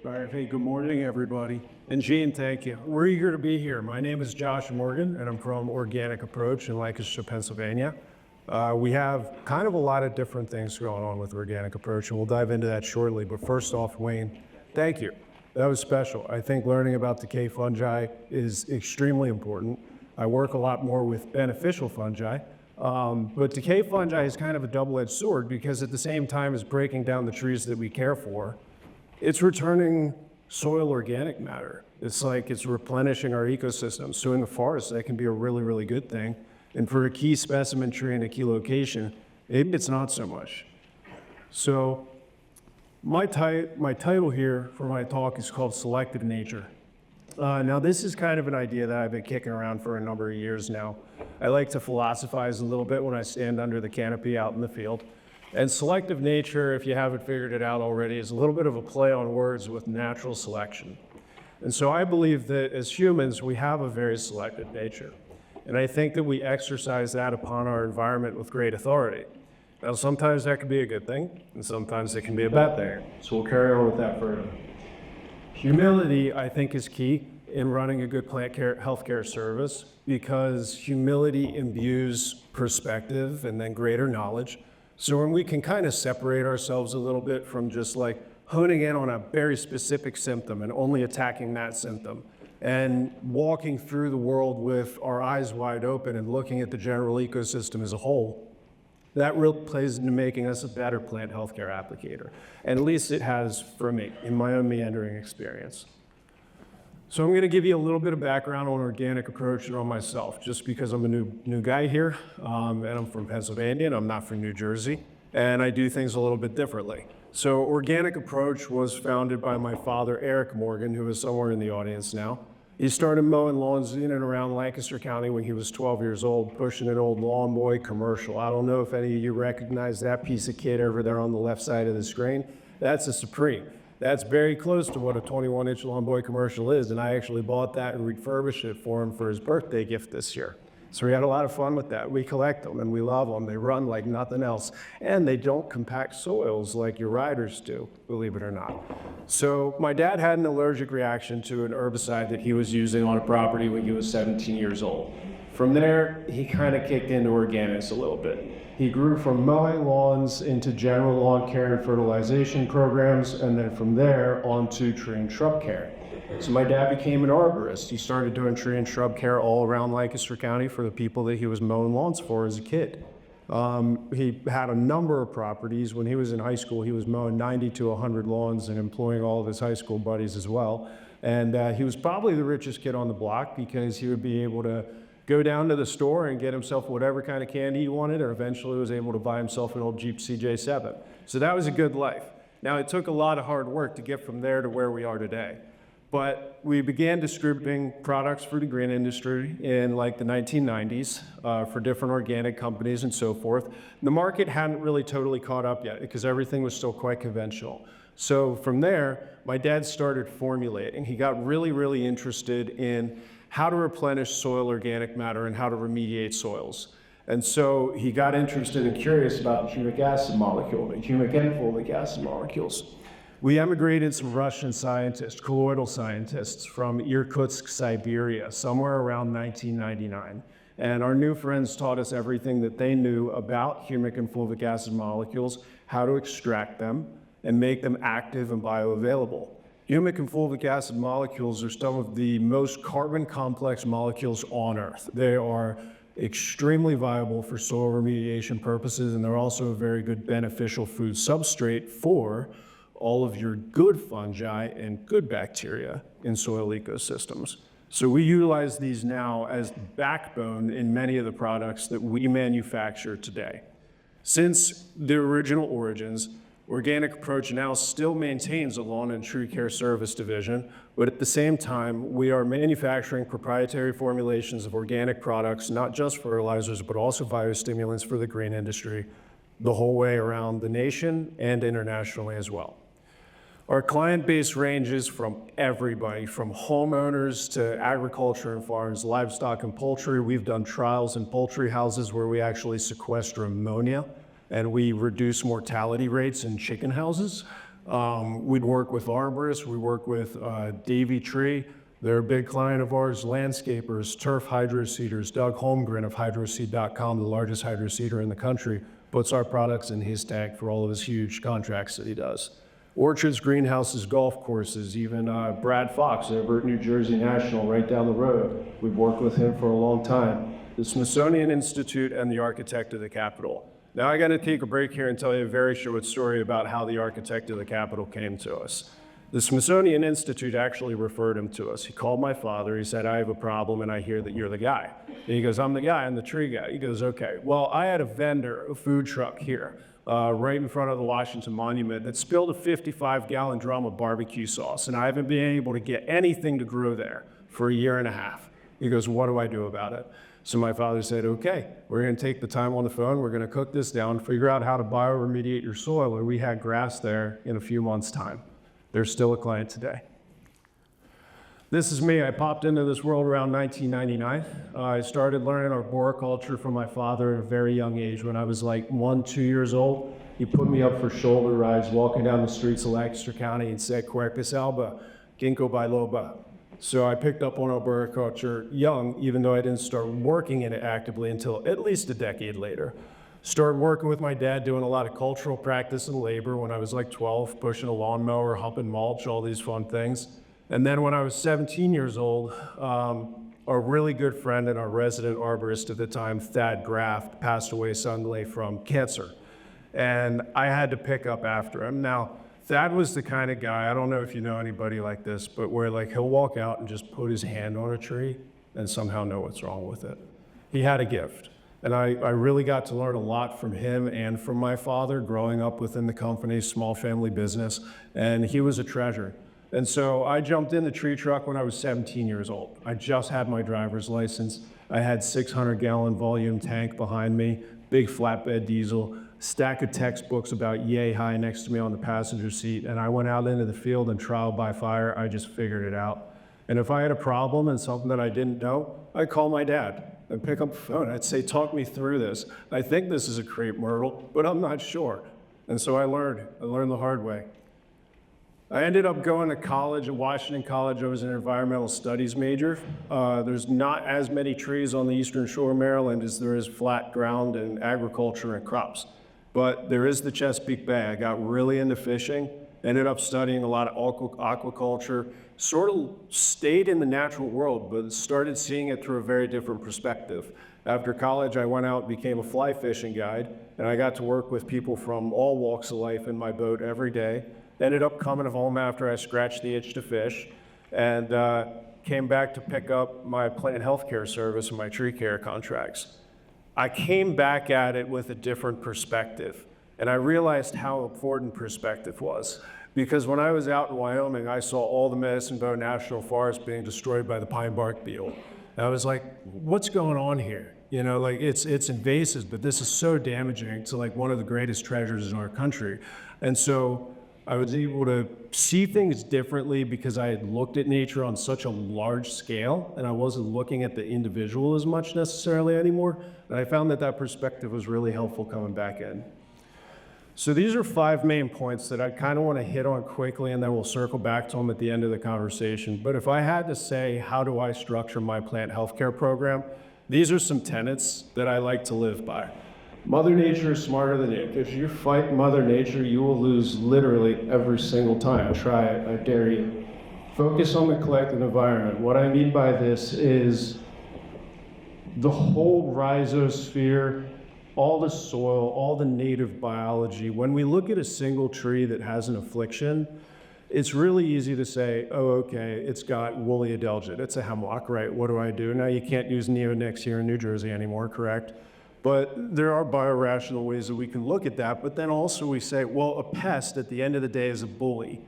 All right, hey, good morning, everybody. And Gene, thank you. We're eager to be here. My name is Josh Morgan, and I'm from Organic Approach in Lancaster, Pennsylvania. We have kind of a lot of different things going on with Organic Approach, and we'll dive into that shortly. But first off, Wayne, thank you. That was special. I think learning about decay fungi is extremely important. I work a lot more with beneficial fungi, but decay fungi is kind of a double-edged sword because at the same time as breaking down the trees that we care for, it's returning soil organic matter. It's like it's replenishing our ecosystem. So in the forest, that can be a really, really good thing. And for a key specimen tree in a key location, maybe it's not so much. So my title here for my talk is called Selective Nature. Now this is kind of an idea that I've been kicking around for a number of years now. I like to philosophize a little bit when I stand under the canopy out in the field. And selective nature, if you haven't figured it out already, is a little bit of a play on words with natural selection. And so I believe that as humans, we have a very selective nature. And I think that we exercise that upon our environment with great authority. Now, sometimes that can be a good thing, and sometimes it can be a bad thing. So we'll carry on with that further. Humility, I think, is key in running a good plant care, healthcare service because humility imbues perspective and then greater knowledge. So when we can kind of separate ourselves a little bit from just like honing in on a very specific symptom and only attacking that symptom and walking through the world with our eyes wide open and looking at the general ecosystem as a whole, that really plays into making us a better plant healthcare applicator. And at least it has for me in my own meandering experience. So I'm going to give you a little bit of background on Organic Approach and on myself, just because I'm a new guy here, and I'm from Pennsylvania, and I'm not from New Jersey, and I do things a little bit differently. So Organic Approach was founded by my father, Eric Morgan, who is somewhere in the audience now. He started mowing lawns in and around Lancaster County when he was 12 years old, pushing an old Lawn Boy commercial. I don't know if any of you recognize that piece of kit over there on the left side of the screen. That's a Supreme. That's very close to what a 21-inch Lawn Boy commercial is, and I actually bought that and refurbished it for him for his birthday gift this year. So we had a lot of fun with that. We collect them and we love them. They run like nothing else, and they don't compact soils like your riders do, believe it or not. So my dad had an allergic reaction to an herbicide that he was using on a property when he was 17 years old. From there, he kind of kicked into organics a little bit. He grew from mowing lawns into general lawn care and fertilization programs, and then from there on to tree and shrub care. So my dad became an arborist. He started doing tree and shrub care all around Lancaster County for the people that he was mowing lawns for as a kid. He had a number of properties. When he was in high school, he was mowing 90 to 100 lawns and employing all of his high school buddies as well. And he was probably the richest kid on the block because he would be able to go down to the store and get himself whatever kind of candy he wanted, or eventually was able to buy himself an old Jeep CJ7. So that was a good life. Now, it took a lot of hard work to get from there to where we are today. But we began distributing products for the green industry in like the 1990s for different organic companies and so forth. The market hadn't really totally caught up yet because everything was still quite conventional. So from there, my dad started formulating. He got really, really interested in how to replenish soil organic matter and how to remediate soils. And so he got interested and curious about the humic acid molecule, the humic and fulvic acid molecules. We emigrated some Russian scientists, colloidal scientists from Irkutsk, Siberia, somewhere around 1999. And our new friends taught us everything that they knew about humic and fulvic acid molecules, how to extract them, and make them active and bioavailable. Humic and fulvic acid molecules are some of the most carbon complex molecules on Earth. They are extremely viable for soil remediation purposes, and they're also a very good beneficial food substrate for all of your good fungi and good bacteria in soil ecosystems. So we utilize these now as the backbone in many of the products that we manufacture today. Since the original origins, Organic Approach now still maintains a lawn and tree care service division, but at the same time, we are manufacturing proprietary formulations of organic products, not just fertilizers, but also biostimulants for the green industry, the whole way around the nation and internationally as well. Our client base ranges from everybody, from homeowners to agriculture and farms, livestock and poultry. We've done trials in poultry houses where we actually sequester ammonia and we reduce mortality rates in chicken houses. We'd work with arborists, we work with Davy Tree. They're a big client of ours, landscapers, turf hydroseeders. Doug Holmgren of hydroseed.com, the largest hydroseeder in the country, puts our products in his tank for all of his huge contracts that he does. Orchards, greenhouses, golf courses, even Brad Fox over at New Jersey National right down the road. We've worked with him for a long time. The Smithsonian Institute and the architect of the Capitol. Now I gotta take a break here and tell you a very short story about how the architect of the Capitol came to us. The Smithsonian Institute actually referred him to us. He called my father, he said, I have a problem and I hear that you're the guy. And he goes, I'm the guy, I'm the tree guy. He goes, okay. Well, I had a vendor, a food truck here, right in front of the Washington Monument that spilled a 55-gallon drum of barbecue sauce, and I haven't been able to get anything to grow there for a year and a half. He goes, what do I do about it? So my father said, okay, we're gonna take the time on the phone, we're gonna cook this down, figure out how to bioremediate your soil, and we had grass there in a few months' time. They're still a client today. This is me. I popped into this world around 1999. I started learning arboriculture from my father at a very young age. When I was like 1, 2 years old, he put me up for shoulder rides walking down the streets of Lancaster County and said, Quercus alba, ginkgo biloba. So I picked up on arboriculture young, even though I didn't start working in it actively until at least a decade later. Started working with my dad, doing a lot of cultural practice and labor when I was like 12, pushing a lawnmower, humping mulch, all these fun things. And then when I was 17 years old, a really good friend and our resident arborist at the time, Thad Graff, passed away suddenly from cancer. And I had to pick up after him. Now, Thad was the kind of guy, I don't know if you know anybody like this, but where like he'll walk out and just put his hand on a tree and somehow know what's wrong with it. He had a gift. And I really got to learn a lot from him and from my father growing up within the company, small family business, and he was a treasure. And so I jumped in the tree truck when I was 17 years old. I just had my driver's license. I had 600-gallon volume tank behind me, big flatbed diesel, stack of textbooks about yay high next to me on the passenger seat, and I went out into the field and trial by fire, I just figured it out. And if I had a problem and something that I didn't know, I'd call my dad. I'd pick up the phone, I'd say, talk me through this. I think this is a crepe myrtle, but I'm not sure. And so I learned the hard way. I ended up going to college at Washington College. I was an environmental studies major. There's not as many trees on the eastern shore of Maryland as there is flat ground and agriculture and crops. But there is the Chesapeake Bay. I got really into fishing, ended up studying a lot of aquaculture, sort of stayed in the natural world, but started seeing it through a very different perspective. After college, I went out and became a fly fishing guide, and I got to work with people from all walks of life in my boat every day. Ended up coming home after I scratched the itch to fish, and came back to pick up my plant healthcare service and my tree care contracts. I came back at it with a different perspective, and I realized how important perspective was. Because when I was out in Wyoming, I saw all the Medicine Bow National Forest being destroyed by the pine bark beetle. And I was like, what's going on here? You know, like it's invasive, but this is so damaging to like one of the greatest treasures in our country. And so I was able to see things differently because I had looked at nature on such a large scale, and I wasn't looking at the individual as much necessarily anymore. And I found that perspective was really helpful coming back in. So these are 5 main points that I kind of want to hit on quickly, and then we'll circle back to them at the end of the conversation. But if I had to say, how do I structure my plant healthcare program? These are some tenets that I like to live by. Mother Nature is smarter than you. If you fight Mother Nature, you will lose literally every single time. Try it, I dare you. Focus on the collective environment. What I mean by this is the whole rhizosphere, all the soil, all the native biology. When we look at a single tree that has an affliction, it's really easy to say, oh, okay, it's got woolly adelgid. It's a hemlock, right? What do I do? Now, you can't use neonics here in New Jersey anymore, correct? But there are biorational ways that we can look at that. But then also we say, well, a pest at the end of the day is a bully.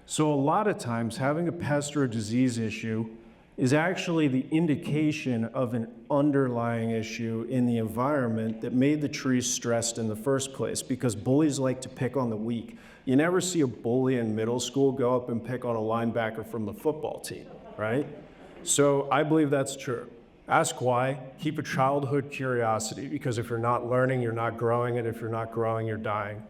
So a lot of times having a pest or a disease issue is actually the indication of an underlying issue in the environment that made the trees stressed in the first place, because bullies like to pick on the weak. You never see a bully in middle school go up and pick on a linebacker from the football team, right? So I believe that's true. Ask why. Keep a childhood curiosity, because if you're not learning, you're not growing, and if you're not growing, you're dying.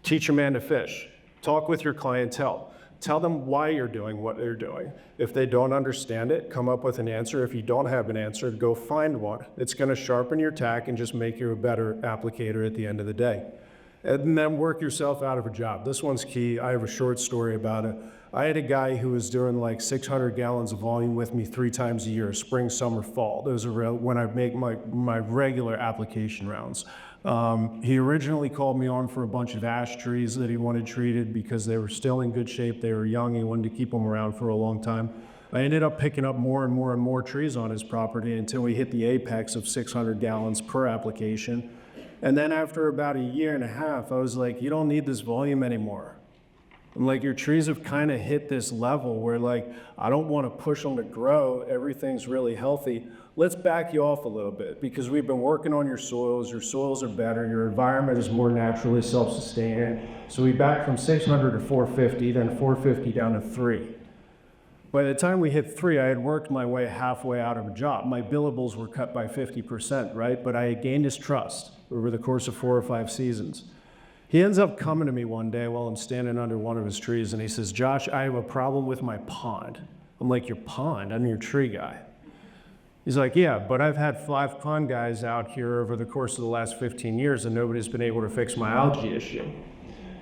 Teach a man to fish. Talk with your clientele. Tell them why you're doing what they're doing. If they don't understand it, come up with an answer. If you don't have an answer, go find one. It's going to sharpen your tack and just make you a better applicator at the end of the day. And then work yourself out of a job. This one's key. I have a short story about it. I had a guy who was doing like 600 gallons of volume with me 3 times a year, spring, summer, fall. Those are when I make my regular application rounds. He originally called me on for a bunch of ash trees that he wanted treated because they were still in good shape. They were young. He wanted to keep them around for a long time. I ended up picking up more and more and more trees on his property until we hit the apex of 600 gallons per application. And then after about a year and a half, I was like, you don't need this volume anymore. I'm like, your trees have kind of hit this level where like, I don't want to push them to grow. Everything's really healthy. Let's back you off a little bit because we've been working on your soils. Your soils are better. Your environment is more naturally self-sustaining. So we backed from 600 to 450, then 450 down to 3. By the time we hit 3, I had worked my way halfway out of a job. My billables were cut by 50%, right? But I had gained his trust over the course of 4 or 5 seasons. He ends up coming to me one day while I'm standing under one of his trees, and he says, Josh, I have a problem with my pond. I'm like, your pond? I'm your tree guy. He's like, yeah, but I've had 5 pond guys out here over the course of the last 15 years, and nobody's been able to fix my algae issue.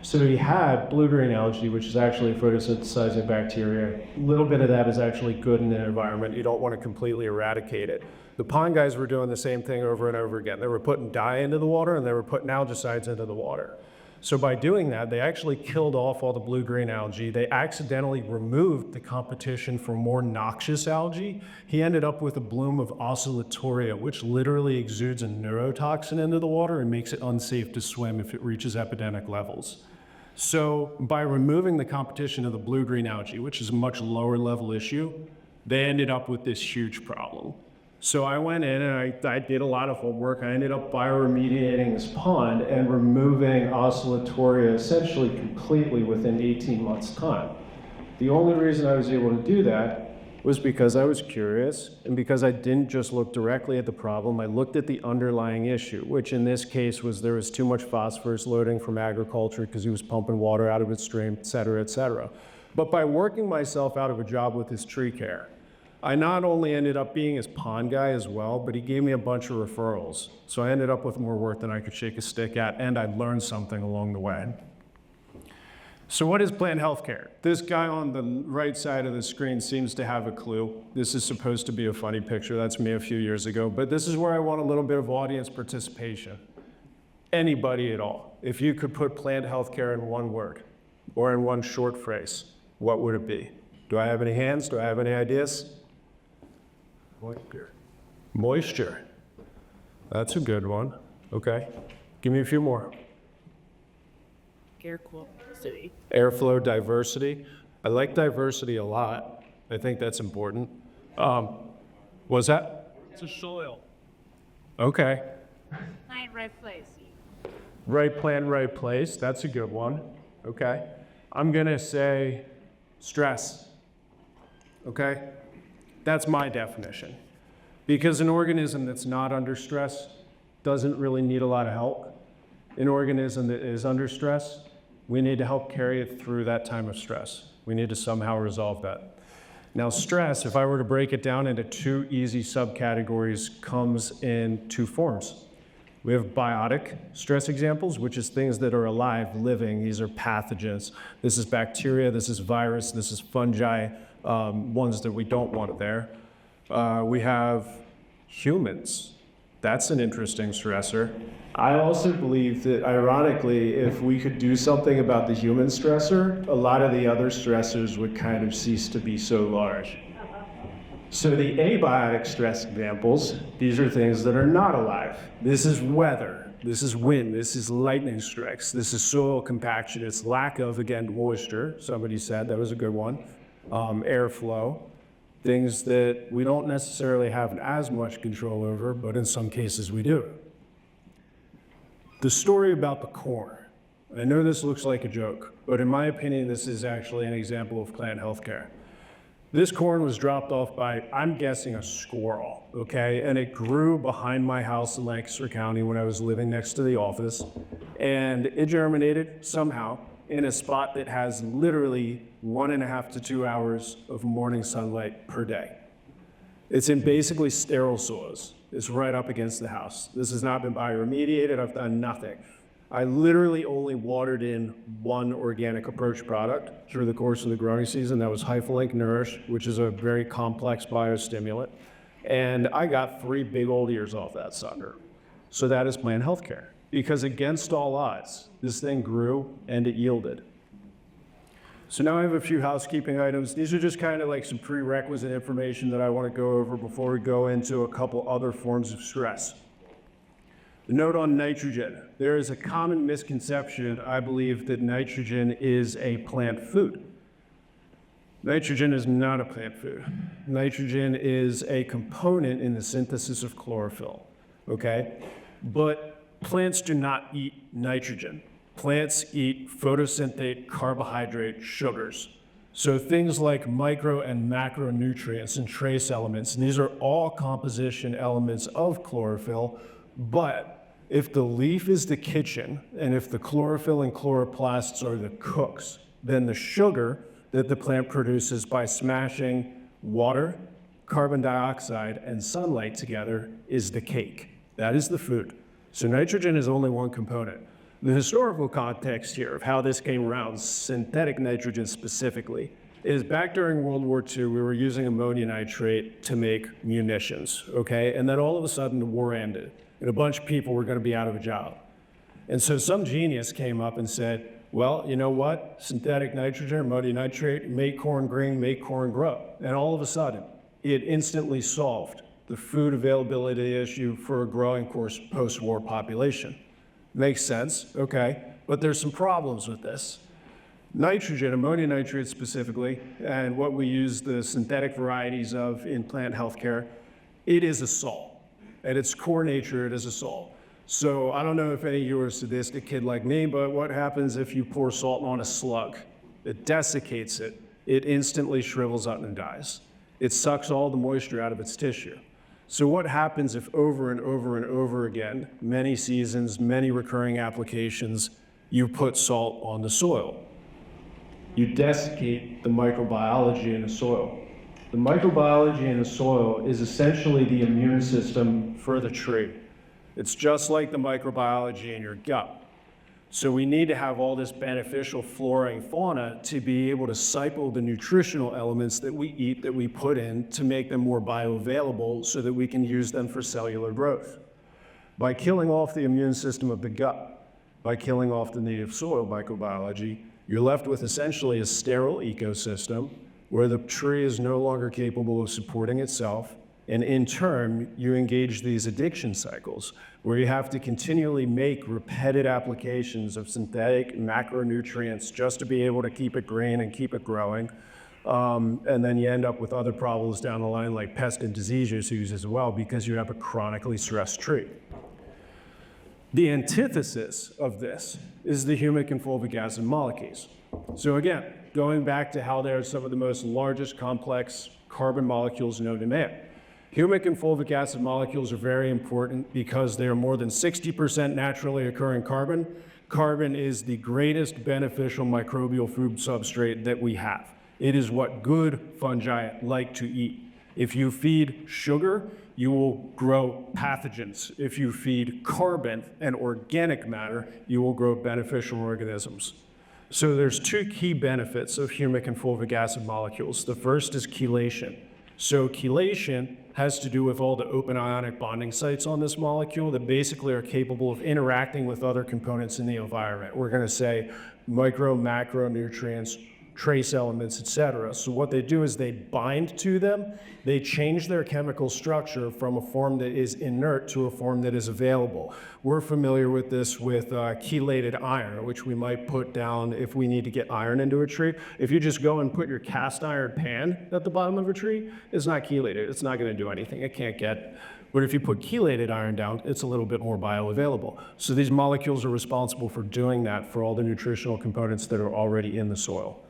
So he had blue-green algae, which is actually a photosynthesizing bacteria. A little bit of that is actually good in the environment. You don't want to completely eradicate it. The pond guys were doing the same thing over and over again. They were putting dye into the water and they were putting algicides into the water. So by doing that, they actually killed off all the blue-green algae. They accidentally removed the competition for more noxious algae. He ended up with a bloom of oscillatoria, which literally exudes a neurotoxin into the water and makes it unsafe to swim if it reaches epidemic levels. So by removing the competition of the blue-green algae, which is a much lower level issue, they ended up with this huge problem. So I went in and I did a lot of homework. I ended up bioremediating this pond and removing oscillatoria essentially completely within 18 months' time. The only reason I was able to do that was because I was curious and because I didn't just look directly at the problem, I looked at the underlying issue, which in this case was there was too much phosphorus loading from agriculture because he was pumping water out of his stream, et cetera, et cetera. But by working myself out of a job with his tree care, I not only ended up being his pond guy as well, but he gave me a bunch of referrals. So I ended up with more work than I could shake a stick at, and I learned something along the way. So what is plant healthcare? This guy on the right side of the screen seems to have a clue. This is supposed to be a funny picture. That's me a few years ago. But this is where I want a little bit of audience participation. Anybody at all. If you could put plant healthcare in one word or in one short phrase, what would it be? Do I have any hands? Do I have any ideas? Moisture. Moisture. That's a good one. Okay. Give me a few more. Air quality. Airflow diversity. I like diversity a lot. I think that's important. Was that? It's a soil. Okay. Plant, right place. Right plant, right place. That's a good one. Okay. I'm going to say stress. Okay. That's my definition. Because an organism that's not under stress doesn't really need a lot of help. An organism that is under stress, we need to help carry it through that time of stress. We need to somehow resolve that. Now, stress, if I were to break it down into 2 easy subcategories, comes in 2 forms. We have biotic stress examples, which is things that are alive, living. These are pathogens. This is bacteria, this is virus, this is fungi, ones that we don't want there. We have humans. That's an interesting stressor. I also believe that, ironically, if we could do something about the human stressor, a lot of the other stressors would kind of cease to be so large. So the abiotic stress examples, these are things that are not alive. This is weather, this is wind, this is lightning strikes, this is soil compaction, it's lack of, again, moisture, somebody said, that was a good one, airflow, things that we don't necessarily have as much control over, but in some cases we do. The story about the corn. I know this looks like a joke, but in my opinion, this is actually an example of plant healthcare. This corn was dropped off by, I'm guessing, a squirrel, okay? And it grew behind my house in Lancaster County when I was living next to the office. And it germinated somehow. in a spot that has literally 1.5 to 2 hours of morning sunlight per day. It's in basically sterile soils. It's right up against the house. This has not been bioremediated. I've done nothing. I literally only watered in one organic approach product through the course of the growing season. That was Hyphalink Nourish, which is a very complex biostimulant. And I got 3 big old ears off that sucker. So that is plant healthcare. Because against all odds, this thing grew and it yielded. So now I have a few housekeeping items. These are just kind of like some prerequisite information that I want to go over before we go into a couple other forms of stress. The note on nitrogen. There is a common misconception, I believe, that nitrogen is a plant food. Nitrogen is not a plant food. Nitrogen is a component in the synthesis of chlorophyll, okay? But plants do not eat nitrogen. Plants eat photosynthate carbohydrate sugars. So things like micro and macronutrients and trace elements, and these are all composition elements of chlorophyll, but if the leaf is the kitchen, and if the chlorophyll and chloroplasts are the cooks, then the sugar that the plant produces by smashing water, carbon dioxide, and sunlight together is the cake. That is the food. So nitrogen is only one component. The historical context here of how this came around, synthetic nitrogen specifically, is back during World War II, we were using ammonia nitrate to make munitions, okay? And then all of a sudden the war ended, and a bunch of people were gonna be out of a job. And so some genius came up and said, well, you know what? Synthetic nitrogen, ammonium nitrate, make corn green, make corn grow. And all of a sudden, it instantly solved the food availability issue for a growing post-war population. Makes sense, okay? But there's some problems with this. Nitrogen, ammonium nitrate specifically, and what we use the synthetic varieties of in plant healthcare, it is a salt. At its core nature, it is a salt. So I don't know if any of you are a sadistic kid like me, but what happens if you pour salt on a slug? It desiccates it. It instantly shrivels up and dies. It sucks all the moisture out of its tissue. So what happens if over and over and over again, many seasons, many recurring applications, you put salt on the soil? You desiccate the microbiology in the soil. The microbiology in the soil is essentially the immune system for the tree. It's just like the microbiology in your gut. So we need to have all this beneficial flora and fauna to be able to cycle the nutritional elements that we eat, that we put in, to make them more bioavailable so that we can use them for cellular growth. By killing off the immune system of the gut, by killing off the native soil microbiology, you're left with essentially a sterile ecosystem where the tree is no longer capable of supporting itself. And in turn, you engage these addiction cycles where you have to continually make repeated applications of synthetic macronutrients just to be able to keep it green and keep it growing. And then you end up with other problems down the line like pest and disease issues as well because you have a chronically stressed tree. The antithesis of this is the humic and fulvic acid molecules. So again, going back to how they're some of the most largest complex carbon molecules known to man. Humic and fulvic acid molecules are very important because they are more than 60% naturally occurring carbon. Carbon is the greatest beneficial microbial food substrate that we have. It is what good fungi like to eat. If you feed sugar, you will grow pathogens. If you feed carbon and organic matter, you will grow beneficial organisms. So there's 2 key benefits of humic and fulvic acid molecules. The first is chelation. So chelation has to do with all the open ionic bonding sites on this molecule that basically are capable of interacting with other components in the environment. We're going to say micro, macronutrients, trace elements, etc. So what they do is they bind to them, they change their chemical structure from a form that is inert to a form that is available. We're familiar with this with chelated iron, which we might put down if we need to get iron into a tree. If you just go and put your cast iron pan at the bottom of a tree, it's not chelated. It's not going to do anything. It can't get. But if you put chelated iron down, it's a little bit more bioavailable. So these molecules are responsible for doing that for all the nutritional components that are already in the soil.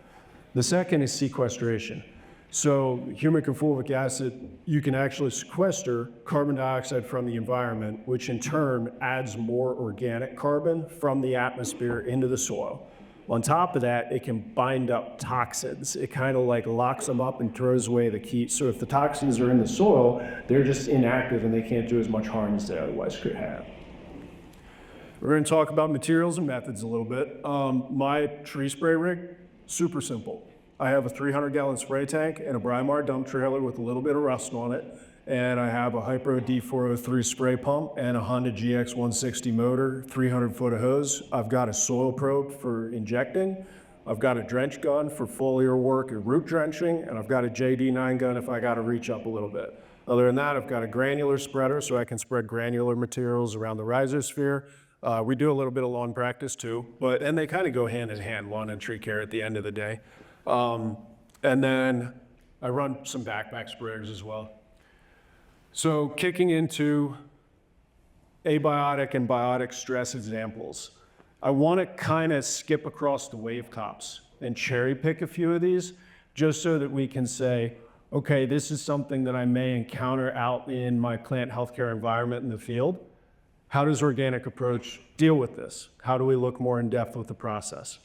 The second is sequestration. So humic and fulvic acid, you can actually sequester carbon dioxide from the environment, which in turn adds more organic carbon from the atmosphere into the soil. On top of that, it can bind up toxins. It kind of like locks them up and throws away the key. So if the toxins are in the soil, they're just inactive and they can't do as much harm as they otherwise could have. We're going to talk about materials and methods a little bit. My tree spray rig, super simple. I have a 300-gallon spray tank and a Brymar dump trailer with a little bit of rust on it. And I have a Hypro D403 spray pump and a Honda GX160 motor, 300 foot of hose. I've got a soil probe for injecting. I've got a drench gun for foliar work and root drenching, and I've got a JD9 gun if I got to reach up a little bit. Other than that, I've got a granular spreader so I can spread granular materials around the rhizosphere. We do a little bit of lawn practice too, and they kind of go hand in hand, lawn and tree care at the end of the day. And then I run some backpack sprayers as well. So kicking into abiotic and biotic stress examples, I want to kind of skip across the wave tops and cherry pick a few of these just so that we can say, okay, this is something that I may encounter out in my plant healthcare environment in the field. How does organic approach deal with this? How do we look more in depth with the process?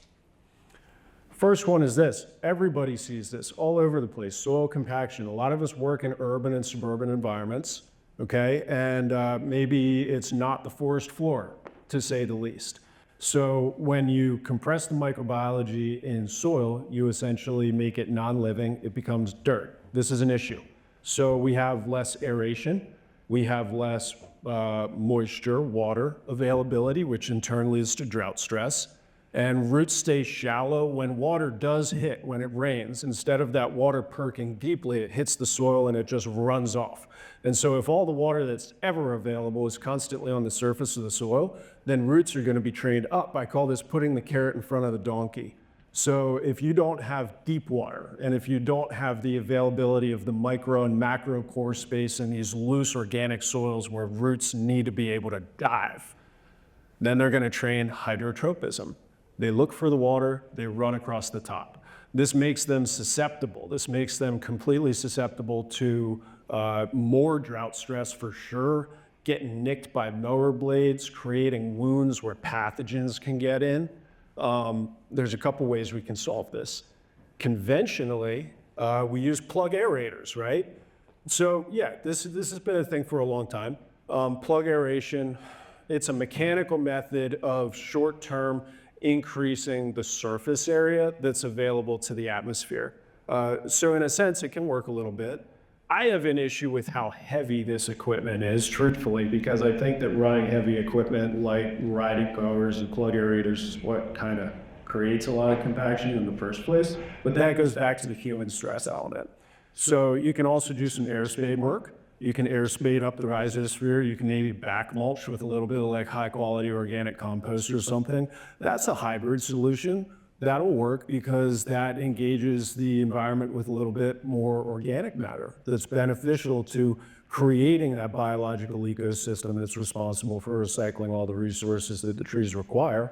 First one is this. Everybody sees this all over the place, soil compaction. A lot of us work in urban and suburban environments, okay? And maybe it's not the forest floor, to say the least. So when you compress the microbiology in soil, you essentially make it non-living. It becomes dirt. This is an issue. So we have less aeration. We have less moisture, water availability, which in turn leads to drought stress. And roots stay shallow when water does hit, when it rains. Instead of that water perking deeply, it hits the soil and it just runs off. And so if all the water that's ever available is constantly on the surface of the soil, then roots are going to be trained up. I call this putting the carrot in front of the donkey. So if you don't have deep water, and if you don't have the availability of the micro and macro core space in these loose organic soils where roots need to be able to dive, then they're going to train hydrotropism. They look for the water, they run across the top. This makes them susceptible. This makes them completely susceptible to more drought stress for sure, getting nicked by mower blades, creating wounds where pathogens can get in. There's a couple ways we can solve this. Conventionally, we use plug aerators, right? So yeah, this has been a thing for a long time. Plug aeration, it's a mechanical method of short-term increasing the surface area that's available to the atmosphere. So in a sense, it can work a little bit. I have an issue with how heavy this equipment is, truthfully, because I think that running heavy equipment like riding mowers and plug aerators is what kind of creates a lot of compaction in the first place. But that goes back to the human stress element. So you can also do some air spade work. You can air spade up the rhizosphere. You can maybe back mulch with a little bit of like high quality organic compost or something. That's a hybrid solution. That'll work because that engages the environment with a little bit more organic matter that's beneficial to creating that biological ecosystem that's responsible for recycling all the resources that the trees require.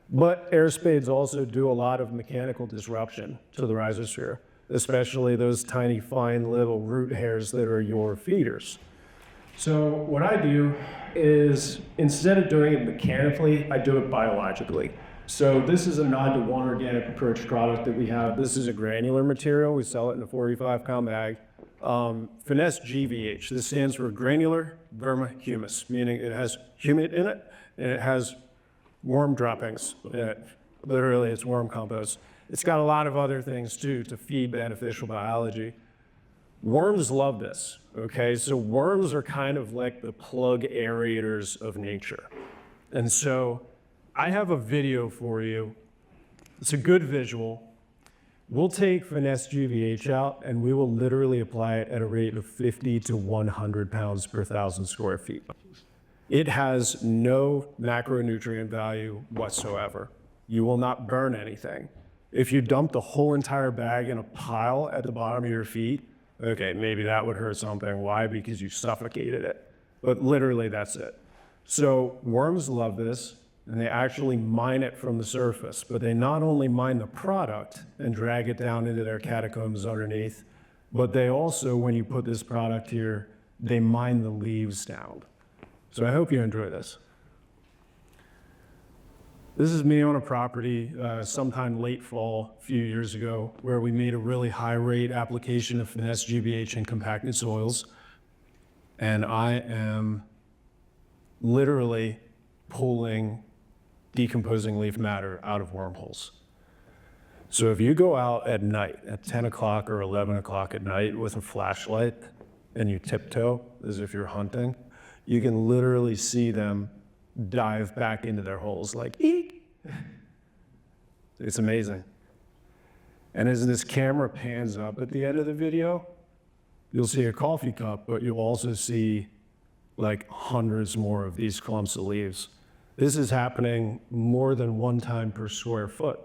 But air spades also do a lot of mechanical disruption to the rhizosphere, especially those tiny, fine little root hairs that are your feeders. So what I do is, instead of doing it mechanically, I do it biologically. So this is a nod-to-one organic approach product that we have. This is a granular material. We sell it in a 45-pound bag. Finesse GVH. This stands for granular vermihumus, meaning it has humic in it, and it has worm droppings in it. Literally, it's worm compost. It's got a lot of other things, too, to feed beneficial biology. Worms love this, okay? So worms are kind of like the plug aerators of nature. And so I have a video for you. It's a good visual. We'll take Finesse GVH out, and we will literally apply it at a rate of 50 to 100 pounds per 1,000 square feet. It has no macronutrient value whatsoever. You will not burn anything. If you dump the whole entire bag in a pile at the bottom of your feet, okay, maybe that would hurt something. Why? Because you suffocated it. But literally, that's it. So worms love this, and they actually mine it from the surface. But they not only mine the product and drag it down into their catacombs underneath, but they also, when you put this product here, they mine the leaves down. So I hope you enjoy this. This is me on a property sometime late fall, a few years ago, where we made a really high rate application of finesse GBH in compacted soils. And I am literally pulling decomposing leaf matter out of wormholes. So if you go out at night at 10 o'clock or 11 o'clock at night with a flashlight and you tiptoe as if you're hunting, you can literally see them dive back into their holes like, eek. It's amazing. And as this camera pans up at the end of the video, you'll see a coffee cup, but you'll also see like hundreds more of these clumps of leaves. This is happening more than one time per square foot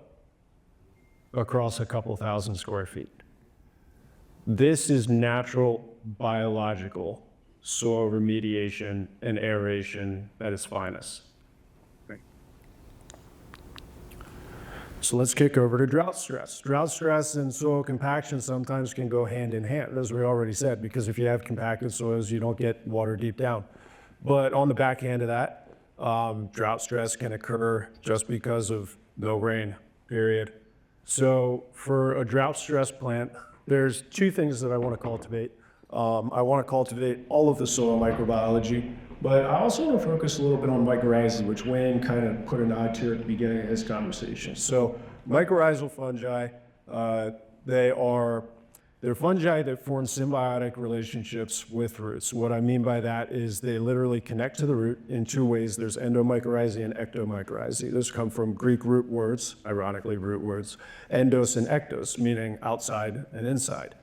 across a couple thousand square feet. This is natural biological soil remediation and aeration at its finest. So let's kick over to drought stress. Drought stress and soil compaction sometimes can go hand in hand, as we already said, because if you have compacted soils, you don't get water deep down. But on the back end of that, drought stress can occur just because of no rain, period. So for a drought stress plant, there's two things that I want to cultivate. I want to cultivate all of the soil microbiology, but I also want to focus a little bit on mycorrhizal, which Wayne kind of put a nod to at the beginning of his conversation. So mycorrhizal fungi, they're fungi that form symbiotic relationships with roots. What I mean by that is they literally connect to the root in two ways. There's endomycorrhizae and ectomycorrhizae. Those come from Greek root words, ironically root words, endos and ectos, meaning outside and inside.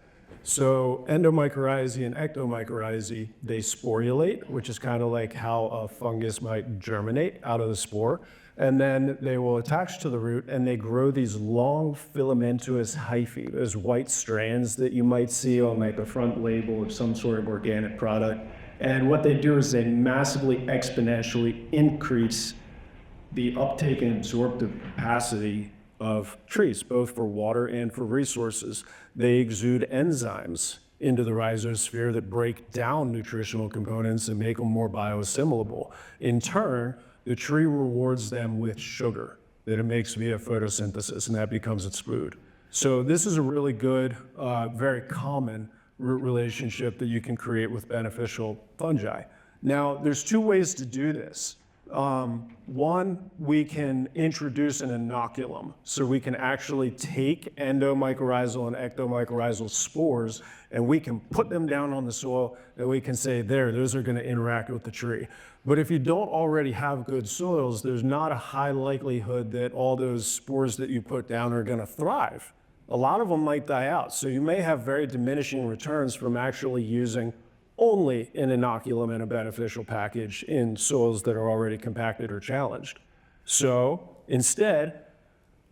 So endomycorrhizae and ectomycorrhizae, they sporulate, which is kind of like how a fungus might germinate out of the spore. And then they will attach to the root and they grow these long filamentous hyphae, those white strands that you might see on like the front label of some sort of organic product. And what they do is they massively exponentially increase the uptake and absorptive capacity of trees, both for water and for resources. They exude enzymes into the rhizosphere that break down nutritional components and make them more bioassimilable. In turn, the tree rewards them with sugar that it makes via photosynthesis, and that becomes its food. So this is a really good, very common root relationship that you can create with beneficial fungi. Now, there's two ways to do this. One, we can introduce an inoculum. So we can actually take endomycorrhizal and ectomycorrhizal spores and we can put them down on the soil and we can say, there, those are going to interact with the tree. But if you don't already have good soils, there's not a high likelihood that all those spores that you put down are going to thrive. A lot of them might die out. So you may have very diminishing returns from actually using only an inoculum and a beneficial package in soils that are already compacted or challenged. So instead,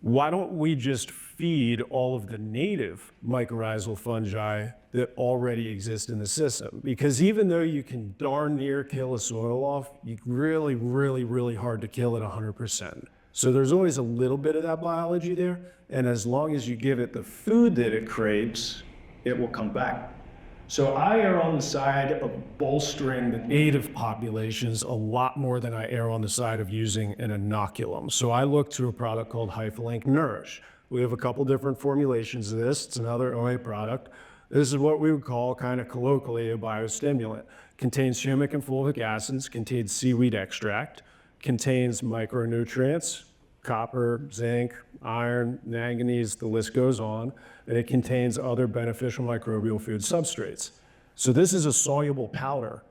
why don't we just feed all of the native mycorrhizal fungi that already exist in the system? Because even though you can darn near kill a soil off, you really, really, really hard to kill it 100%. So there's always a little bit of that biology there, and as long as you give it the food that it craves, it will come back. So I err on the side of bolstering the native populations a lot more than I err on the side of using an inoculum. So I look to a product called Hyphalink Nourish. We have a couple different formulations of this. It's another OA product. This is what we would call kind of colloquially a biostimulant. Contains humic and fulvic acids, contains seaweed extract, contains micronutrients, copper, zinc, iron, manganese, the list goes on, and it contains other beneficial microbial food substrates. So this is a soluble powder.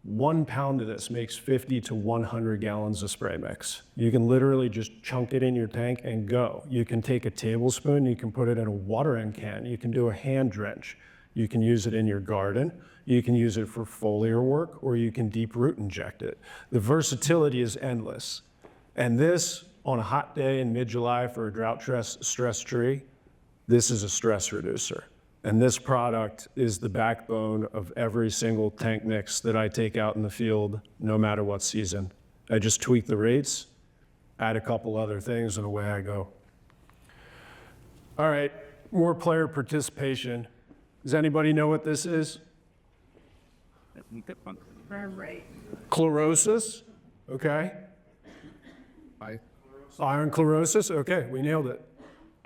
1 pound of this makes 50 to 100 gallons of spray mix. You can literally just chunk it in your tank and go. You can take a tablespoon, you can put it in a watering can, you can do a hand drench. You can use it in your garden, you can use it for foliar work, or you can deep root inject it. The versatility is endless. And this, on a hot day in mid-July for a drought stress tree, this is a stress reducer. And this product is the backbone of every single tank mix that I take out in the field, no matter what season. I just tweak the rates, add a couple other things, and away I go. All right, more player participation. Does anybody know what this is? Right. Chlorosis, okay? Iron chlorosis, okay, we nailed it.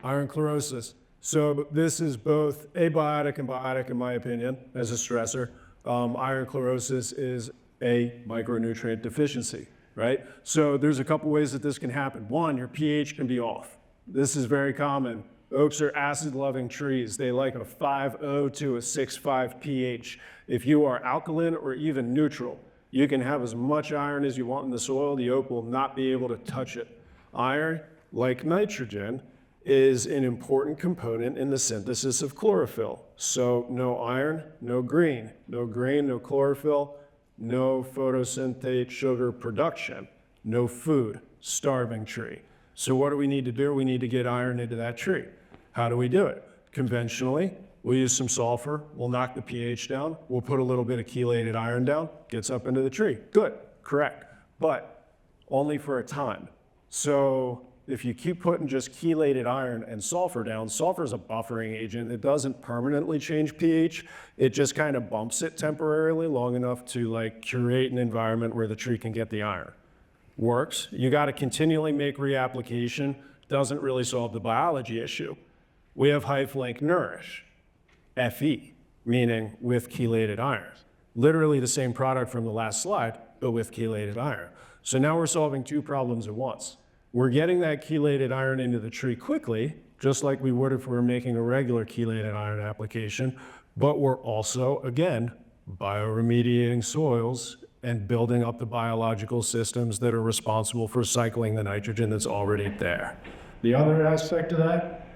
Iron chlorosis. So this is both abiotic and biotic in my opinion as a stressor. Iron chlorosis is a micronutrient deficiency, right? So there's a couple ways that this can happen. One, your pH can be off. This is very common. Oaks are acid-loving trees. They like a 5.0 to a 6.5 pH. If you are alkaline or even neutral, you can have as much iron as you want in the soil. The oak will not be able to touch it. Iron, like nitrogen, is an important component in the synthesis of chlorophyll. So no iron, no green. No green, no chlorophyll, no photosynthate sugar production, no food, starving tree. So what do we need to do? We need to get iron into that tree. How do we do it? Conventionally, we'll use some sulfur, we'll knock the pH down, we'll put a little bit of chelated iron down, gets up into the tree. Good, correct, but only for a time. So if you keep putting just chelated iron and sulfur down, sulfur is a buffering agent. It doesn't permanently change pH. It just kind of bumps it temporarily long enough to like curate an environment where the tree can get the iron. Works. You got to continually make reapplication. Doesn't really solve the biology issue. We have HyFlank Nourish, Fe, meaning with chelated iron. Literally the same product from the last slide, but with chelated iron. So now we're solving two problems at once. We're getting that chelated iron into the tree quickly, just like we would if we were making a regular chelated iron application, but we're also, again, bioremediating soils and building up the biological systems that are responsible for cycling the nitrogen that's already there. The other aspect of that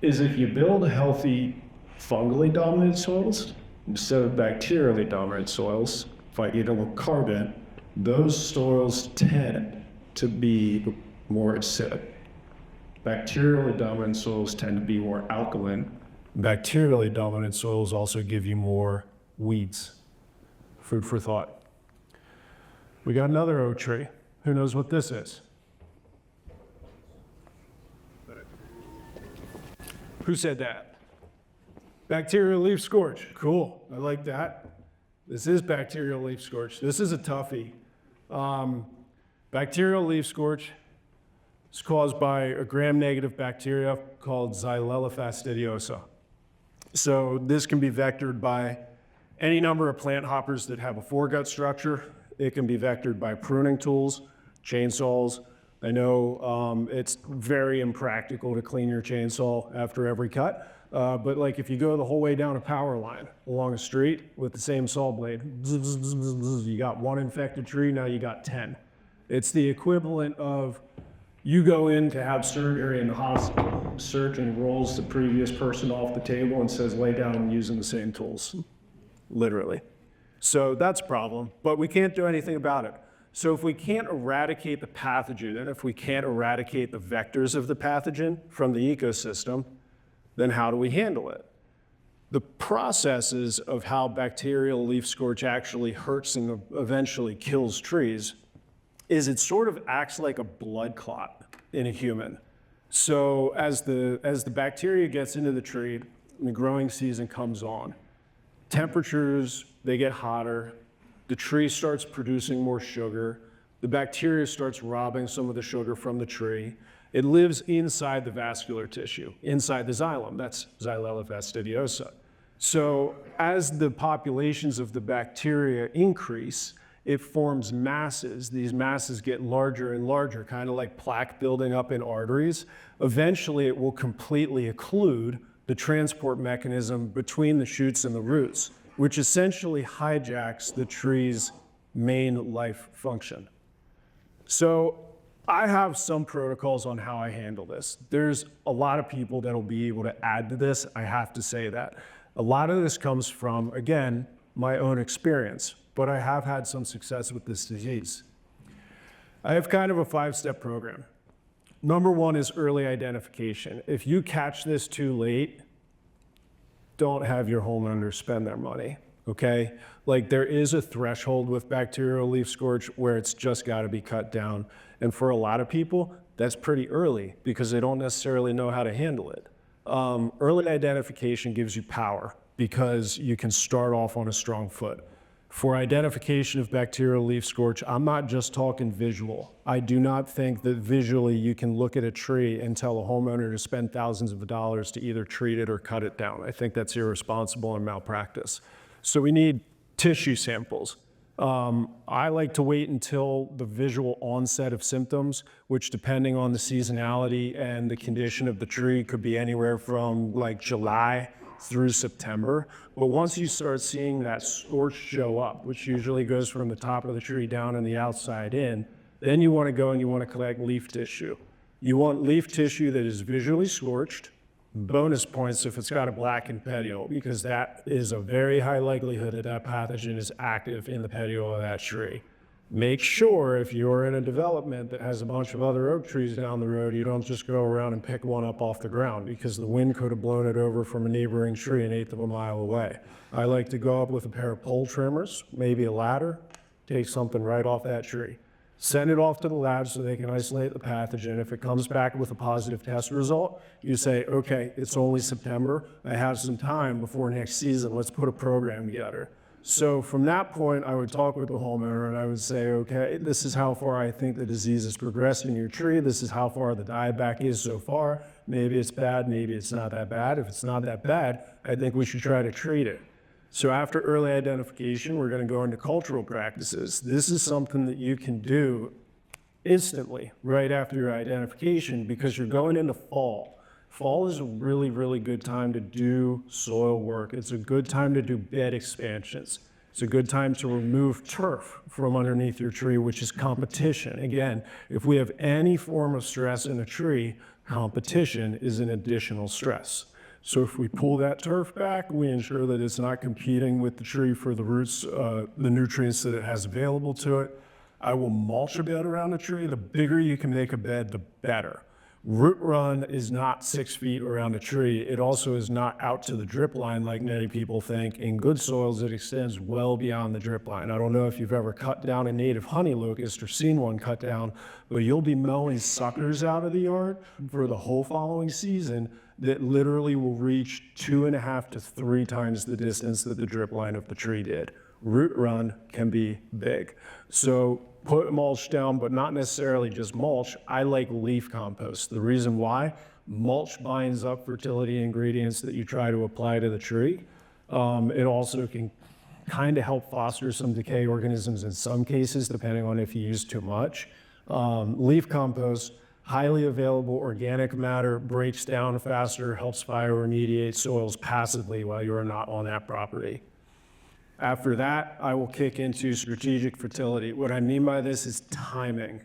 is if you build healthy fungally dominant soils instead of bacterially dominant soils, if I eat a little carbon, those soils tend to be more acidic. Bacterially dominant soils tend to be more alkaline. Bacterially dominant soils also give you more weeds. Food for thought. We got another oak tree. Who knows what this is? Who said that? Bacterial leaf scorch. Cool, I like that. This is bacterial leaf scorch. This is a toughie. Bacterial leaf scorch is caused by a gram-negative bacteria called Xylella fastidiosa. So this can be vectored by any number of plant hoppers that have a foregut structure. It can be vectored by pruning tools, chainsaws. I know it's very impractical to clean your chainsaw after every cut, but like if you go the whole way down a power line along a street with the same saw blade, you got one infected tree, now you got 10. It's the equivalent of you go in to have surgery in the hospital, surgeon rolls the previous person off the table and says, lay down and using the same tools, literally. So that's a problem, but we can't do anything about it. So if we can't eradicate the pathogen, and if we can't eradicate the vectors of the pathogen from the ecosystem, then how do we handle it? The processes of how bacterial leaf scorch actually hurts and eventually kills trees is it sort of acts like a blood clot in a human. So as the bacteria gets into the tree, and the growing season comes on, temperatures, they get hotter, the tree starts producing more sugar, the bacteria starts robbing some of the sugar from the tree. It lives inside the vascular tissue, inside the xylem. That's Xylella fastidiosa. So as the populations of the bacteria increase, it forms masses. These masses get larger and larger, kind of like plaque building up in arteries. Eventually, it will completely occlude the transport mechanism between the shoots and the roots, which essentially hijacks the tree's main life function. So I have some protocols on how I handle this. There's a lot of people that'll be able to add to this, I have to say that. A lot of this comes from, again, my own experience, but I have had some success with this disease. I have kind of a 5-step program. Number one is early identification. If you catch this too late, don't have your homeowner spend their money, okay? Like there is a threshold with bacterial leaf scorch where it's just gotta be cut down. And for a lot of people, that's pretty early because they don't necessarily know how to handle it. Early identification gives you power because you can start off on a strong foot. For identification of bacterial leaf scorch, I'm not just talking visual. I do not think that visually you can look at a tree and tell a homeowner to spend thousands of dollars to either treat it or cut it down. I think that's irresponsible and malpractice. So we need tissue samples. I like to wait until the visual onset of symptoms, which depending on the seasonality and the condition of the tree could be anywhere from like July through September. But once you start seeing that scorch show up, which usually goes from the top of the tree down and the outside in, then you want to go and you want to collect leaf tissue. You want leaf tissue that is visually scorched. Bonus points if it's got a blackened petiole, because that is a very high likelihood that that pathogen is active in the petiole of that tree. Make sure if you're in a development that has a bunch of other oak trees down the road, you don't just go around and pick one up off the ground, because the wind could have blown it over from a neighboring tree an eighth of a mile away. I like to go up with a pair of pole trimmers, maybe a ladder, take something right off that tree. Send it off to the lab so they can isolate the pathogen. If it comes back with a positive test result, you say, okay, it's only September. I have some time before next season. Let's put a program together. So from that point, I would talk with the homeowner and I would say, okay, this is how far I think the disease has progressed in your tree. This is how far the dieback is so far. Maybe it's bad, maybe it's not that bad. If it's not that bad, I think we should try to treat it. So after early identification, we're going to go into cultural practices. This is something that you can do instantly right after your identification, because you're going into fall. Fall is a really, really good time to do soil work. It's a good time to do bed expansions. It's a good time to remove turf from underneath your tree, which is competition. Again, if we have any form of stress in a tree, competition is an additional stress. So if we pull that turf back, we ensure that it's not competing with the tree for the roots, the nutrients that it has available to it. I will mulch a bed around the tree. The bigger you can make a bed, the better. Root run is not 6 feet around a tree. It also is not out to the drip line like many people think. In good soils, it extends well beyond the drip line. I don't know if you've ever cut down a native honey locust or seen one cut down, but you'll be mowing suckers out of the yard for the whole following season that literally will reach 2.5 to 3 times the distance that the drip line of the tree did. Root run can be big. So put mulch down, but not necessarily just mulch. I like leaf compost. The reason why, mulch binds up fertility ingredients that you try to apply to the tree. It also can kind of help foster some decay organisms in some cases, depending on if you use too much. Leaf compost, highly available organic matter, breaks down faster, helps bioremediate soils passively while you're not on that property. After that, I will kick into strategic fertility. What I mean by this is timing.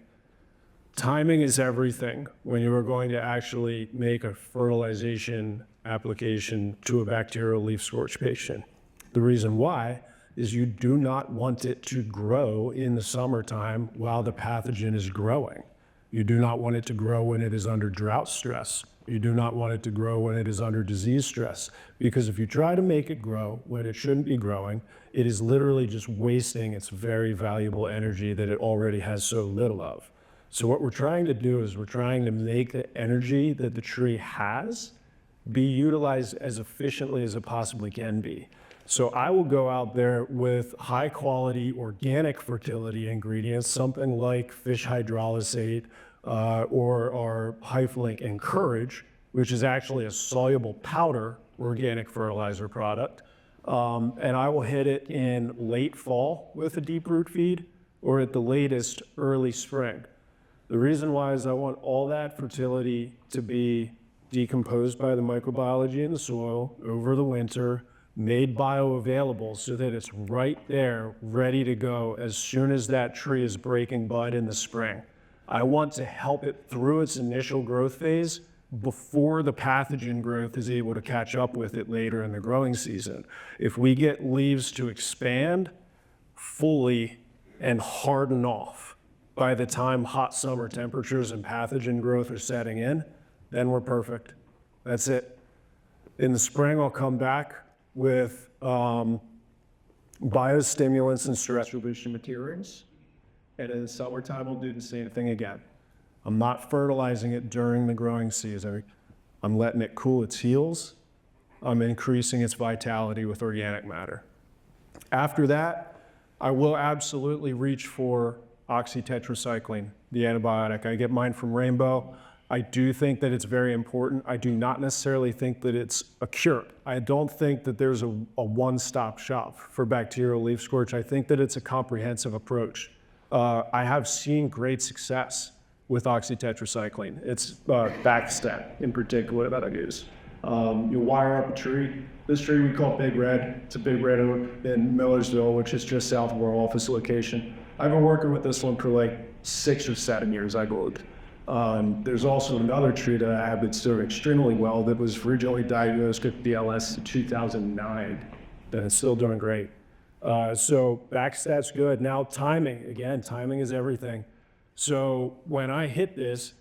Timing is everything when you are going to actually make a fertilization application to a bacterial leaf scorch patient. The reason why is you do not want it to grow in the summertime while the pathogen is growing. You do not want it to grow when it is under drought stress. You do not want it to grow when it is under disease stress, because if you try to make it grow when it shouldn't be growing, it is literally just wasting its very valuable energy that it already has so little of. So what we're trying to do is we're trying to make the energy that the tree has be utilized as efficiently as it possibly can be. So I will go out there with high quality organic fertility ingredients, something like fish hydrolysate or our Hyphlink Encourage, which is actually a soluble powder organic fertilizer product. And I will hit it in late fall with a deep root feed, or at the latest early spring. The reason why is I want all that fertility to be decomposed by the microbiology in the soil over the winter, made bioavailable so that it's right there, ready to go as soon as that tree is breaking bud in the spring. I want to help it through its initial growth phase before the pathogen growth is able to catch up with it later in the growing season. If we get leaves to expand fully and harden off by the time hot summer temperatures and pathogen growth are setting in, then we're perfect. That's it. In the spring, I'll come back with biostimulants and stress reduction materials. And in the summertime, we'll do the same thing again. I'm not fertilizing it during the growing season. I'm letting it cool its heels. I'm increasing its vitality with organic matter. After that, I will absolutely reach for oxytetracycline, the antibiotic. I get mine from Rainbow. I do think that it's very important. I do not necessarily think that it's a cure. I don't think that there's a one-stop shop for bacterial leaf scorch. I think that it's a comprehensive approach. I have seen great success with oxytetracycline. It's Backstat in particular that I use. You wire up a tree. This tree we call Big Red. It's a big red oak in Millersville, which is just south of our office location. I've been working with this one for like 6 or 7 years, I believe. There's also another tree that I have that's doing extremely well that was originally diagnosed with BLS in 2009, and it's still doing great. So Backstat's good. Now timing, again, timing is everything. So when I hit this,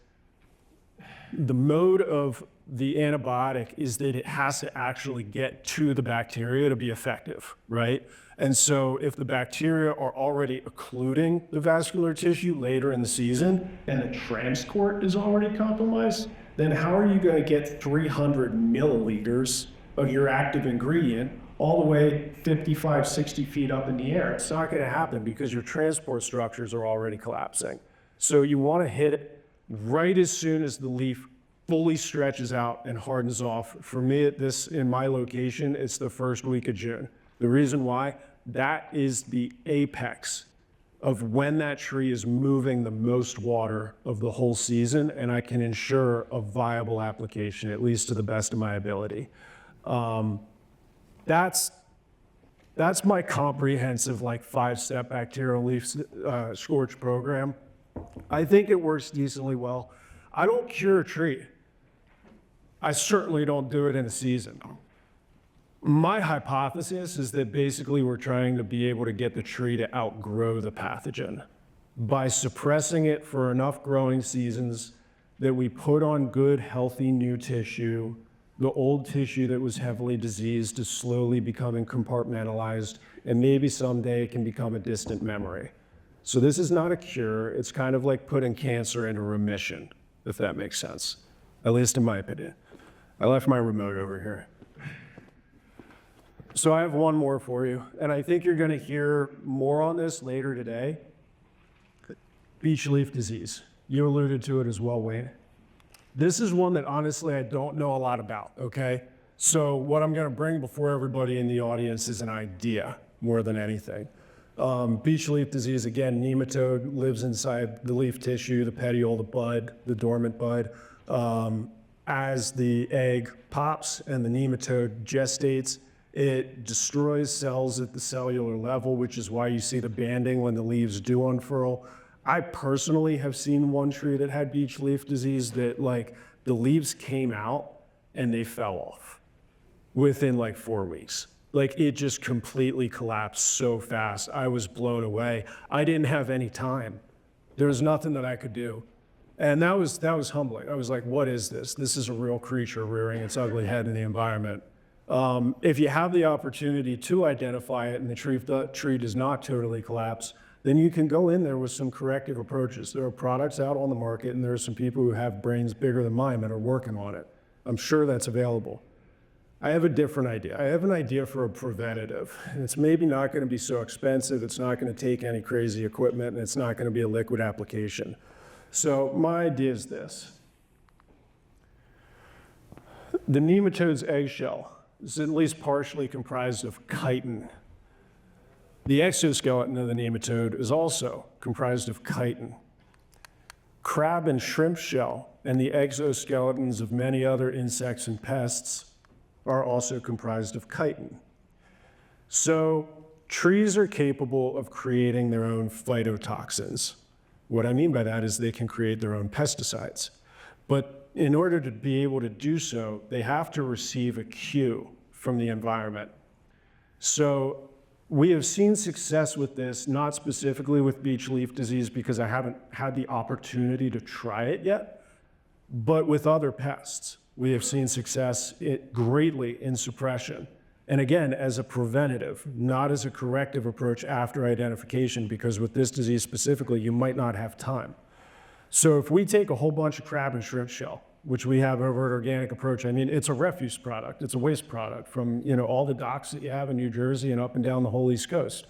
the mode of the antibiotic is that it has to actually get to the bacteria to be effective, right? And so if the bacteria are already occluding the vascular tissue later in the season and the transport is already compromised, then how are you going to get 300 milliliters of your active ingredient all the way 55, 60 feet up in the air? It's not going to happen because your transport structures are already collapsing. So you want to hit it right as soon as the leaf fully stretches out and hardens off. For me, in my location, it's the first week of June. The reason why, that is the apex of when that tree is moving the most water of the whole season, and I can ensure a viable application, at least to the best of my ability. That's my comprehensive, like, 5-step bacterial leaf scorch program. I think it works decently well. I don't cure a tree. I certainly don't do it in a season. My hypothesis is that basically we're trying to be able to get the tree to outgrow the pathogen by suppressing it for enough growing seasons that we put on good, healthy new tissue. The old tissue that was heavily diseased is slowly becoming compartmentalized, and maybe someday it can become a distant memory. So this is not a cure. It's kind of like putting cancer into remission, if that makes sense, at least in my opinion. I left my remote over here. So I have one more for you, and I think you're going to hear more on this later today. Beech leaf disease. You alluded to it as well, Wayne. This is one that honestly I don't know a lot about, okay? So what I'm going to bring before everybody in the audience is an idea more than anything. Beech leaf disease, again, nematode lives inside the leaf tissue, the petiole, the bud, the dormant bud. As the egg pops and the nematode gestates, it destroys cells at the cellular level, which is why you see the banding when the leaves do unfurl. I personally have seen one tree that had beech leaf disease that, like, the leaves came out and they fell off within like 4 weeks. Like, it just completely collapsed so fast. I was blown away. I didn't have any time. There was nothing that I could do. And that was humbling. I was like, what is this? This is a real creature rearing its ugly head in the environment. If you have the opportunity to identify it and the tree does not totally collapse, then you can go in there with some corrective approaches. There are products out on the market, and there are some people who have brains bigger than mine that are working on it. I'm sure that's available. I have a different idea. I have an idea for a preventative. And it's maybe not going to be so expensive, it's not going to take any crazy equipment, and it's not going to be a liquid application. So my idea is this. The nematode's eggshell is at least partially comprised of chitin. The exoskeleton of the nematode is also comprised of chitin. Crab and shrimp shell and the exoskeletons of many other insects and pests are also comprised of chitin. So trees are capable of creating their own phytotoxins. What I mean by that is they can create their own pesticides. But in order to be able to do so, they have to receive a cue from the environment. So we have seen success with this, not specifically with beech leaf disease because I haven't had the opportunity to try it yet, but with other pests. We have seen success greatly in suppression. And again, as a preventative, not as a corrective approach after identification, because with this disease specifically, you might not have time. So if we take a whole bunch of crab and shrimp shell, which we have over at Organic Approach, I mean, it's a refuse product, it's a waste product from all the docks that you have in New Jersey and up and down the whole East Coast.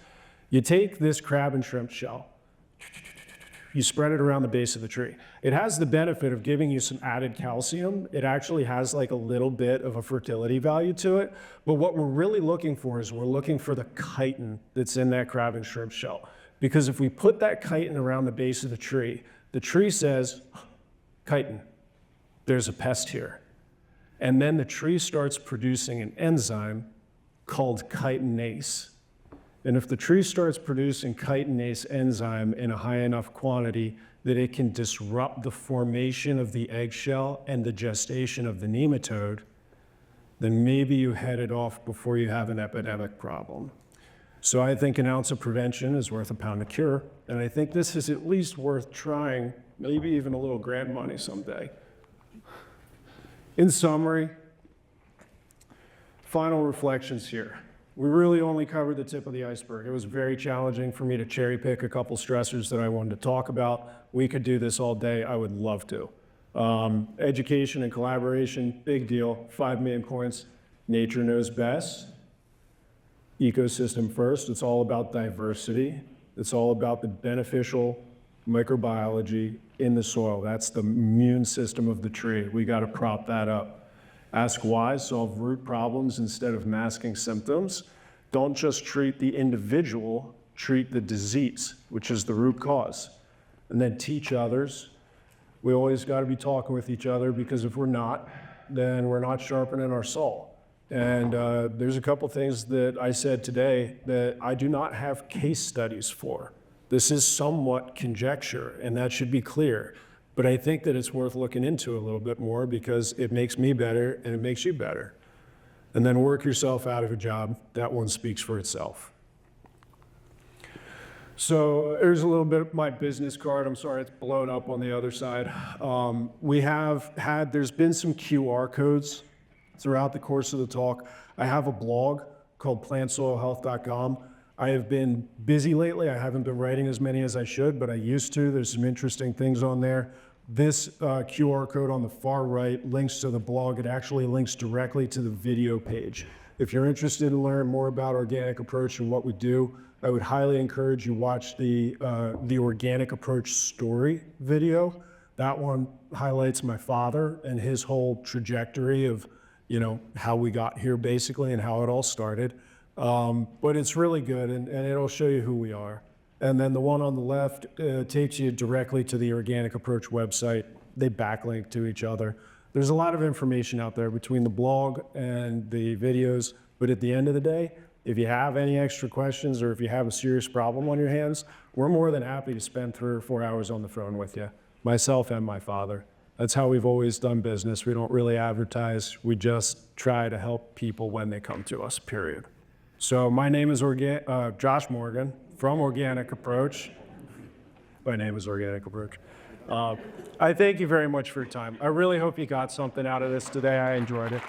You take this crab and shrimp shell, you spread it around the base of the tree. It has the benefit of giving you some added calcium. It actually has like a little bit of a fertility value to it. But what we're really looking for is we're looking for the chitin that's in that crab and shrimp shell. Because if we put that chitin around the base of the tree says, chitin, there's a pest here. And then the tree starts producing an enzyme called chitinase. And if the tree starts producing chitinase enzyme in a high enough quantity that it can disrupt the formation of the eggshell and the gestation of the nematode, then maybe you head it off before you have an epidemic problem. So I think an ounce of prevention is worth a pound of cure. And I think this is at least worth trying, maybe even a little grant money someday. In summary, final reflections here. We really only covered the tip of the iceberg. It was very challenging for me to cherry pick a couple stressors that I wanted to talk about. We could do this all day. I would love to. Education and collaboration, big deal. 5 main points. Nature knows best. Ecosystem first. It's all about diversity. It's all about the beneficial microbiology in the soil. That's the immune system of the tree. We got to prop that up. Ask why, solve root problems instead of masking symptoms. Don't just treat the individual, treat the disease, which is the root cause. And then teach others. We always got to be talking with each other, because if we're not, then we're not sharpening our saw. And there's a couple things that I said today that I do not have case studies for. This is somewhat conjecture, and that should be clear. But I think that it's worth looking into a little bit more, because it makes me better and it makes you better. And then work yourself out of a job. That one speaks for itself. So here's a little bit of my business card. I'm sorry, it's blown up on the other side. There's been some QR codes throughout the course of the talk. I have a blog called plantsoilhealth.com. I have been busy lately. I haven't been writing as many as I should, but I used to. There's some interesting things on there. This QR code on the far right links to the blog. It actually links directly to the video page. If you're interested in learning more about Organic Approach and what we do, I would highly encourage you watch the Organic Approach story video. That one highlights my father and his whole trajectory of, how we got here basically and how it all started. But it's really good, and it'll show you who we are. And then the one on the left takes you directly to the Organic Approach website. They backlink to each other. There's a lot of information out there between the blog and the videos, but at the end of the day, if you have any extra questions or if you have a serious problem on your hands, we're more than happy to spend 3 or 4 hours on the phone with you, myself and my father. That's how we've always done business. We don't really advertise. We just try to help people when they come to us, period. So my name is Josh Morgan from Organic Approach. My name is Organic Approach. I thank you very much for your time. I really hope you got something out of this today. I enjoyed it.